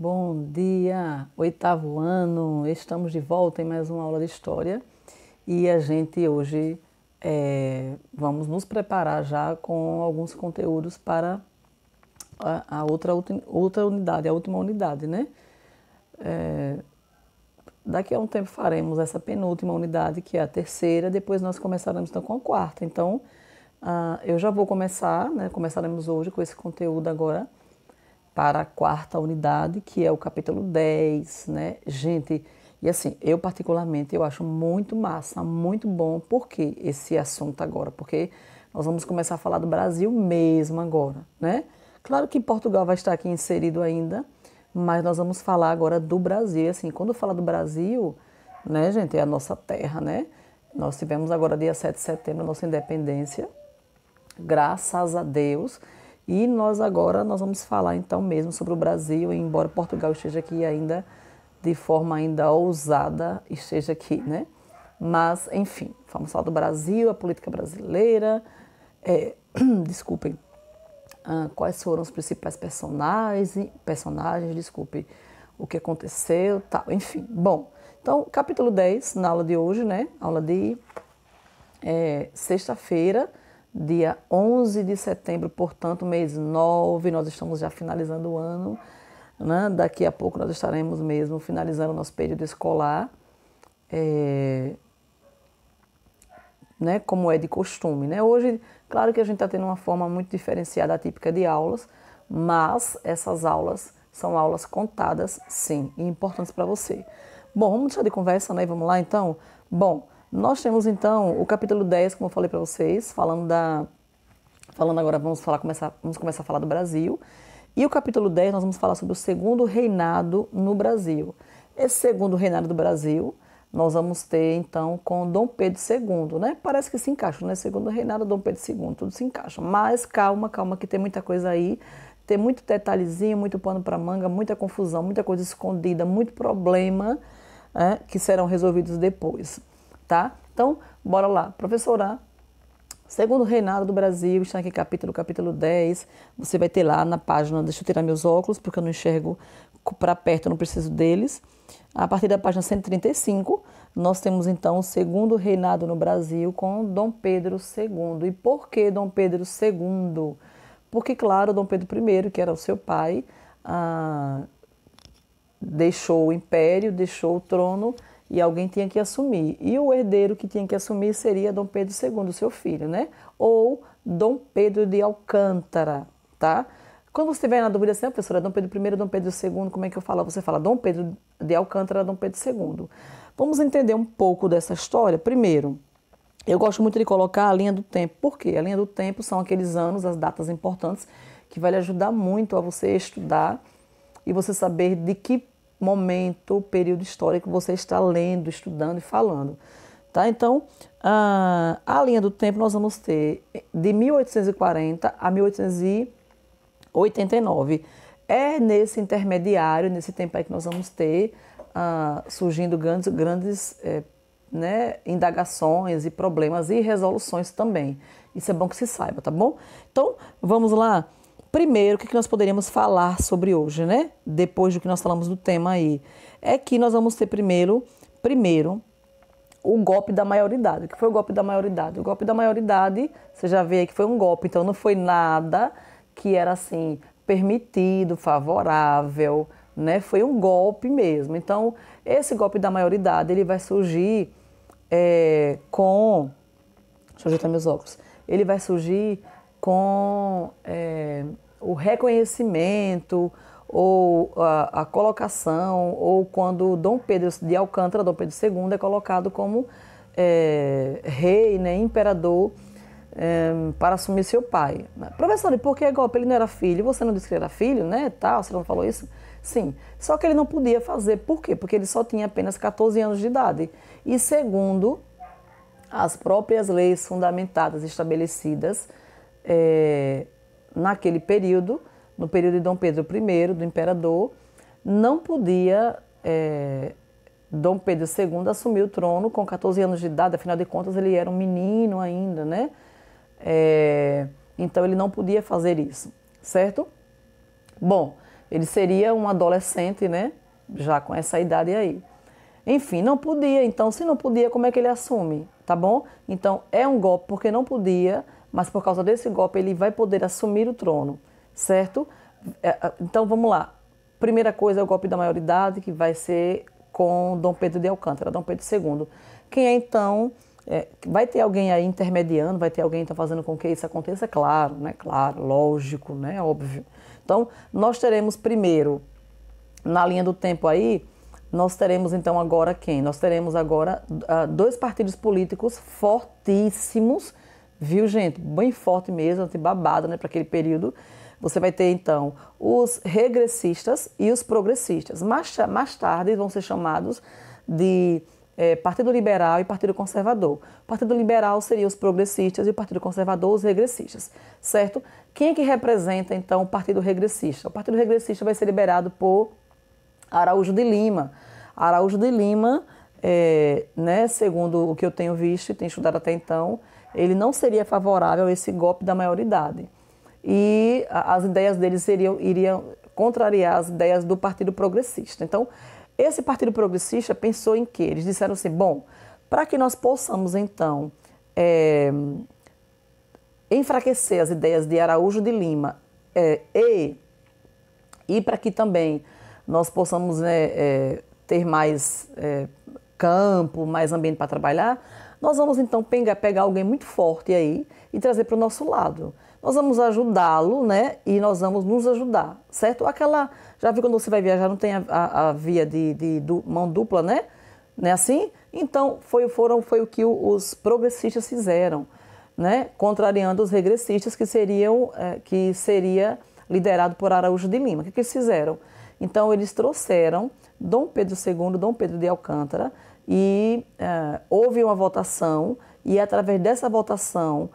Bom dia, oitavo ano, estamos de volta em mais uma aula de História e a gente hoje vamos nos preparar já com alguns conteúdos para a outra unidade, a última unidade, né? Daqui a um tempo faremos essa penúltima unidade, que é a terceira, depois nós começaremos então com a quarta. Então, eu já vou começar, né? Começaremos hoje com esse conteúdo agora para a quarta unidade, que é o capítulo 10, né? Gente, e assim, eu particularmente, eu acho muito massa, muito bom, porque esse assunto agora, porque nós vamos começar a falar do Brasil mesmo agora, né? Claro que Portugal vai estar aqui inserido ainda, mas nós vamos falar agora do Brasil. Assim, quando fala do Brasil, né, gente, é a nossa terra, né? Nós tivemos agora dia 7 de setembro, nossa independência, graças a Deus. E nós vamos falar então mesmo sobre o Brasil, embora Portugal esteja aqui ainda de forma ainda ousada, esteja aqui, né? Mas, enfim, vamos falar do Brasil, a política brasileira, desculpem, quais foram os principais personagens, desculpe, o que aconteceu, tal, enfim. Bom, então, capítulo 10, na aula de hoje, né? Aula de sexta-feira, dia 11 de setembro, portanto, mês 9, nós estamos já finalizando o ano, né? Daqui a pouco nós estaremos mesmo finalizando o nosso período escolar, né? Como é de costume, né? Hoje, claro que a gente está tendo uma forma muito diferenciada, atípica de aulas, mas essas aulas são aulas contadas, sim, e importantes para você. Bom, vamos deixar de conversa, né? Vamos lá, então? Bom, nós temos, então, o capítulo 10, como eu falei para vocês, falando agora, vamos começar a falar do Brasil. E o capítulo 10, nós vamos falar sobre o segundo reinado no Brasil. Esse segundo reinado do Brasil, nós vamos ter, então, com Dom Pedro II, né? Parece que se encaixa, né? Segundo reinado, Dom Pedro II, tudo se encaixa. Mas calma, calma, que tem muita coisa aí, tem muito detalhezinho, muito pano para manga, muita confusão, muita coisa escondida, muito problema, que serão resolvidos depois, tá? Então, bora lá. Professora, segundo reinado do Brasil, está aqui capítulo 10, você vai ter lá na página, deixa eu tirar meus óculos, porque eu não enxergo para perto, eu não preciso deles. A partir da página 135, nós temos então o segundo reinado no Brasil com Dom Pedro II. E por que Dom Pedro II? Porque, claro, Dom Pedro I, que era o seu pai, deixou o império, deixou o trono e alguém tinha que assumir. E o herdeiro que tinha que assumir seria Dom Pedro II, seu filho, né? Ou Dom Pedro de Alcântara, tá? Quando você estiver na dúvida assim, professora, Dom Pedro I, Dom Pedro II, como é que eu falo? Você fala Dom Pedro de Alcântara, Dom Pedro II. Vamos entender um pouco dessa história. Primeiro, eu gosto muito de colocar a linha do tempo. Por quê? A linha do tempo são aqueles anos, as datas importantes, que vai lhe ajudar muito a você estudar e você saber de que momento, período histórico você está lendo, estudando e falando. Tá? Então, a linha do tempo nós vamos ter de 1840 a 1889. É nesse intermediário, nesse tempo aí que nós vamos ter surgindo grandes né, indagações e problemas e resoluções também. Isso é bom que se saiba, tá bom? Então, vamos lá. Primeiro, o que nós poderíamos falar sobre hoje, né? Depois do que nós falamos do tema aí. É que nós vamos ter primeiro, o golpe da maioridade. O que foi o golpe da maioridade? O golpe da maioridade, você já vê aí que foi um golpe, então não foi nada que era assim, permitido, favorável, né? Foi um golpe mesmo. Então, esse golpe da maioridade, ele vai surgir deixa eu ajeitar meus óculos. Ele vai surgir com o reconhecimento ou a colocação, ou quando Dom Pedro de Alcântara, Dom Pedro II, é colocado como rei, né, imperador, para assumir seu pai. Professor, e por que golpe? Ele não era filho? Você não disse que ele era filho, né? Tal, você não falou isso? Sim, só que ele não podia fazer. Por quê? Porque ele só tinha apenas 14 anos de idade. E segundo as próprias leis fundamentadas, estabelecidas naquele período, no período de Dom Pedro I, do imperador, não podia Dom Pedro II assumir o trono com 14 anos de idade, afinal de contas ele era um menino ainda, né? Então ele não podia fazer isso, certo? Bom, Ele seria um adolescente, né? Já com essa idade aí. Enfim, não podia. Então, se não podia, como é que ele assume? Tá bom? Então, é um golpe porque não podia, mas por causa desse golpe ele vai poder assumir o trono, certo? Então, vamos lá. Primeira coisa é o golpe da maioridade, que vai ser com Dom Pedro de Alcântara, Dom Pedro II. Quem é então... vai ter alguém aí intermediando, vai ter alguém então fazendo com que isso aconteça? Claro, né? Claro, lógico, né? Óbvio. Então, nós teremos primeiro, na linha do tempo aí, nós teremos então agora quem? Nós teremos agora dois partidos políticos fortíssimos, viu, gente? Bem forte mesmo, babado, né, para aquele período. Você vai ter então os regressistas e os progressistas. Mais tarde vão ser chamados de Partido Liberal e Partido Conservador. O Partido Liberal seria os progressistas e o Partido Conservador os regressistas, certo? Quem é que representa então o Partido Regressista? O Partido Regressista vai ser liberado por Araújo de Lima. Araújo de Lima, né, segundo o que eu tenho visto e tenho estudado até então, ele não seria favorável a esse golpe da maioridade. E as ideias deles iriam contrariar as ideias do Partido Progressista. Então, esse Partido Progressista pensou em quê? Eles disseram assim, bom, para que nós possamos então enfraquecer as ideias de Araújo de Lima e para que também nós possamos ter mais campo, mais ambiente para trabalhar, nós vamos então pegar alguém muito forte aí e trazer para o nosso lado. Nós vamos ajudá-lo, né? E nós vamos nos ajudar, certo? Já viu quando você vai viajar, não tem a via de mão dupla, né? Não é assim? Então, foi o que os progressistas fizeram, né? Contrariando os regressistas, que seria liderado por Araújo de Lima. O que eles fizeram? Então, eles trouxeram Dom Pedro II, Dom Pedro de Alcântara, e houve uma votação, e através dessa votação,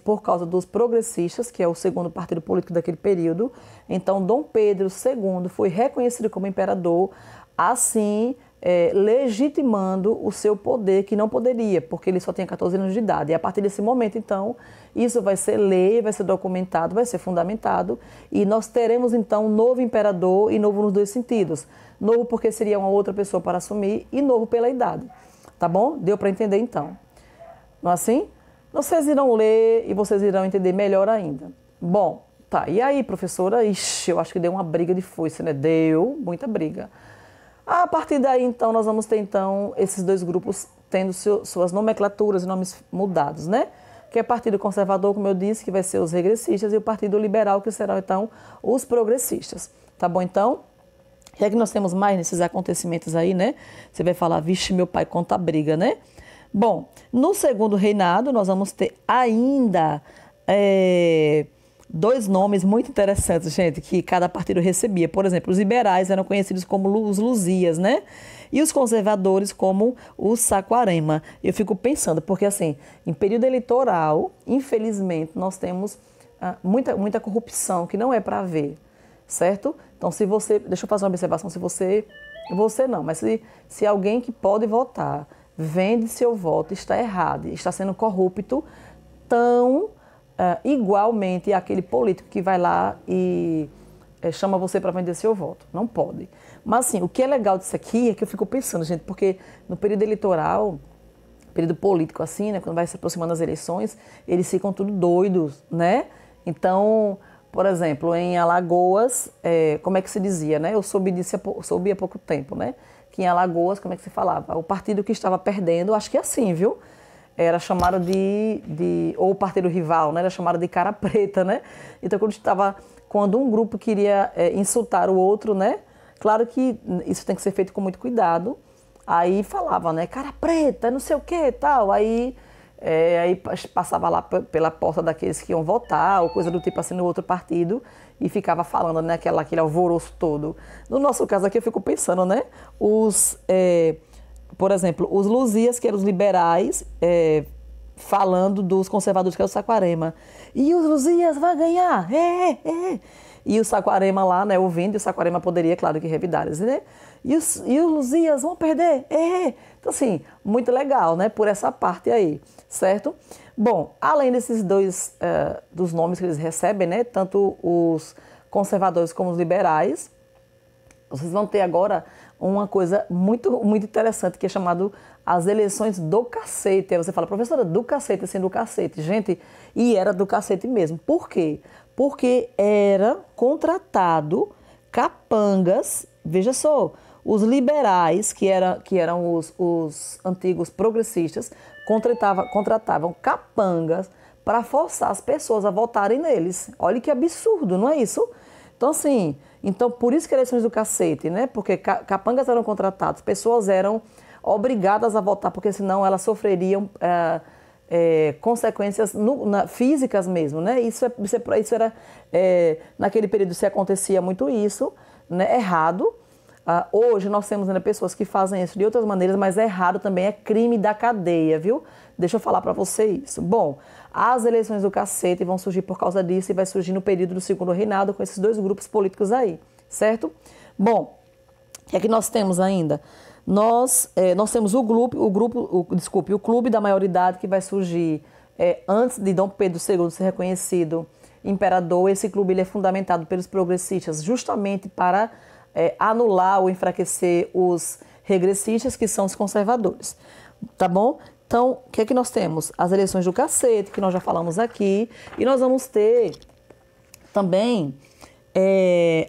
por causa dos progressistas, que é o segundo partido político daquele período, então Dom Pedro II foi reconhecido como imperador, assim legitimando o seu poder, que não poderia, porque ele só tinha 14 anos de idade. E a partir desse momento, então, isso vai ser lei, vai ser documentado, vai ser fundamentado, e nós teremos, então, um novo imperador, e novo nos dois sentidos. Novo porque seria uma outra pessoa para assumir, e novo pela idade. Tá bom? Deu para entender, então. Não é assim? Vocês irão ler e vocês irão entender melhor ainda. Bom, tá. E aí, professora? Ixi, eu acho que deu uma briga de foice, né? Deu muita briga. A partir daí, então, nós vamos ter, então, esses dois grupos tendo suas nomenclaturas e nomes mudados, né? Que é o Partido Conservador, como eu disse, que vai ser os regressistas, e o Partido Liberal, que serão, então, os progressistas. Tá bom, então? O que é que nós temos mais nesses acontecimentos aí, né? Você vai falar, vixe, meu pai, conta briga, né? Bom, no segundo reinado, nós vamos ter ainda dois nomes muito interessantes, gente, que cada partido recebia. Por exemplo, os liberais eram conhecidos como os Luzias, né? E os conservadores como os Saquarema. Eu fico pensando, porque assim, em período eleitoral, infelizmente, nós temos muita corrupção que não é para ver, certo? Então, se você... Deixa eu fazer uma observação. Se você não, mas se alguém que pode votar vende seu voto, está errado, está sendo corrupto tão igualmente àquele político que vai lá e chama você para vender seu voto. Não pode. Mas assim, o que é legal disso aqui é que eu fico pensando, gente, porque no período eleitoral, período político assim, né, quando vai se aproximando das eleições, eles ficam tudo doidos, né? Então, por exemplo, em Alagoas, como é que se dizia, né? Eu soube há pouco tempo, né? Que em Alagoas, como é que se falava? O partido que estava perdendo, acho que é assim, viu? Era chamado ou o partido rival, né? Era chamado de cara preta, né? Então, quando um grupo queria insultar o outro, né? Claro que isso tem que ser feito com muito cuidado. Aí falava, né? Cara preta, não sei o que, tal. Aí passava lá pela porta daqueles que iam votar, ou coisa do tipo assim, no outro partido, e ficava falando, né, aquele alvoroço todo. No nosso caso aqui, eu fico pensando, né, por exemplo, os Luzias, que eram os liberais, falando dos conservadores, que é o Saquarema. E os Luzias vão ganhar! E o Saquarema lá, né, ouvindo, e o Saquarema poderia, claro, que revidar, né? E os Luzias vão perder! Então, assim, muito legal, né, por essa parte aí, certo? Bom, além desses dois, dos nomes que eles recebem, né, tanto os conservadores como os liberais. Vocês vão ter agora uma coisa muito interessante, que é chamado as eleições do cacete. Aí você fala, professora, do cacete, assim, do cacete. Gente, e era do cacete mesmo. Por quê? Porque era contratado capangas, veja só, os liberais, que eram os antigos progressistas, contratavam capangas para forçar as pessoas a votarem neles. Olha que absurdo, não é isso? Então, assim, por isso que eleições do cacete, né? Porque capangas eram contratados, pessoas eram obrigadas a votar, porque senão elas sofreriam consequências físicas mesmo, né? Isso era, naquele período se acontecia muito isso, né? Errado. Hoje nós temos ainda pessoas que fazem isso de outras maneiras, mas é errado também, é crime da cadeia, viu? Deixa eu falar para você isso. Bom, as eleições do cacete vão surgir por causa disso e vai surgir no período do segundo reinado com esses dois grupos políticos aí, certo? Bom, o que é que nós temos ainda? Nós temos o Clube da Maioridade, que vai surgir antes de Dom Pedro II ser reconhecido imperador. Esse clube ele é fundamentado pelos progressistas justamente para anular ou enfraquecer os regressistas, que são os conservadores, tá bom? Então, o que é que nós temos? As eleições do cacete, que nós já falamos aqui, e nós vamos ter também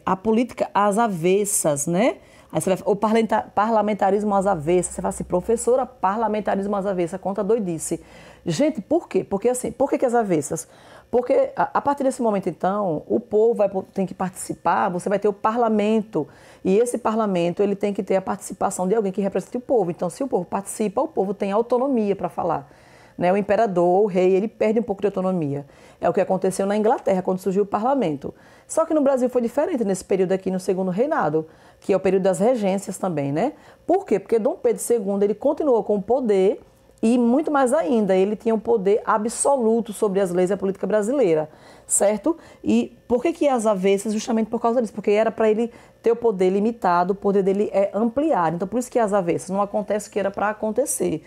a política às avessas, né? Aí você vai, o parlamentarismo às avessas. Você fala assim, professora, parlamentarismo às avessas, conta doidice. Gente, por quê? Porque assim, por que às avessas? Porque a partir desse momento, então, o povo tem que participar, você vai ter o parlamento, e esse parlamento ele tem que ter a participação de alguém que represente o povo. Então, se o povo participa, o povo tem autonomia para falar. Né? O imperador, o rei, ele perde um pouco de autonomia. É o que aconteceu na Inglaterra, quando surgiu o parlamento. Só que no Brasil foi diferente nesse período aqui, no segundo reinado, que é o período das regências também, né? Por quê? Porque Dom Pedro II, ele continuou com o poder e, muito mais ainda, ele tinha um poder absoluto sobre as leis e a política brasileira, certo? E por que às avessas? Justamente por causa disso, porque era para ele ter o poder limitado, o poder dele é ampliado. Então, por isso que às avessas não acontece o que era para acontecer.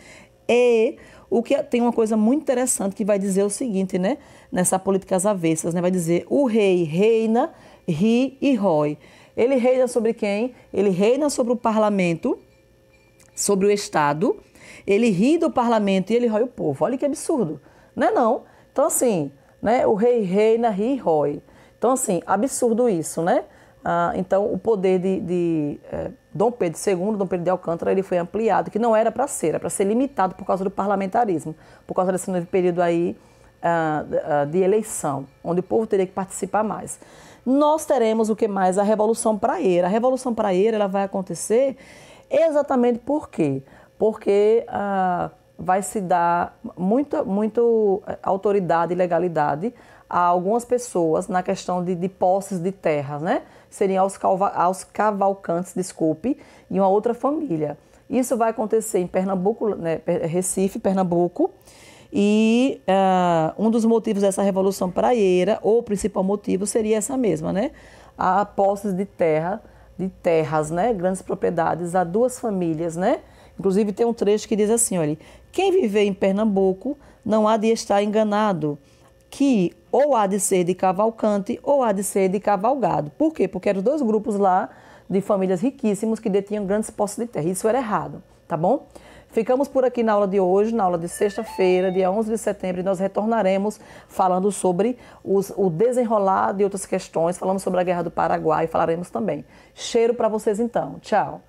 E o que tem uma coisa muito interessante que vai dizer o seguinte, né? Nessa política às avessas, né? Vai dizer, o rei reina, ri e rói. Ele reina sobre quem? Ele reina sobre o parlamento, sobre o Estado, ele ri do parlamento e ele rói o povo. Olha que absurdo, não é não? Então assim, né? O rei reina, ri e rói. Então assim, absurdo isso, né? Então o poder de Dom Pedro II, Dom Pedro de Alcântara, ele foi ampliado, que não era para ser limitado por causa do parlamentarismo, por causa desse novo período aí de eleição, onde o povo teria que participar mais. Nós teremos o que mais? A Revolução Praieira. A Revolução Praieira ela vai acontecer exatamente por quê? Porque vai se dar muita autoridade e legalidade a algumas pessoas na questão de posses de terras, né? Seriam aos Cavalcantes, desculpe, e uma outra família. Isso vai acontecer em Pernambuco, né? Recife, Pernambuco, e um dos motivos dessa Revolução Praieira, ou o principal motivo, seria essa mesma, né? A posses de terras, né? Grandes propriedades a duas famílias, né? Inclusive tem um trecho que diz assim, olha, quem viver em Pernambuco não há de estar enganado, que ou há de ser de Cavalcante ou há de ser de Cavalgado. Por quê? Porque eram dois grupos lá de famílias riquíssimos que detinham grandes posses de terra. Isso era errado, tá bom? Ficamos por aqui na aula de hoje, na aula de sexta-feira, dia 11 de setembro, e nós retornaremos falando sobre o desenrolar de outras questões, falamos sobre a Guerra do Paraguai, falaremos também. Cheiro para vocês então. Tchau.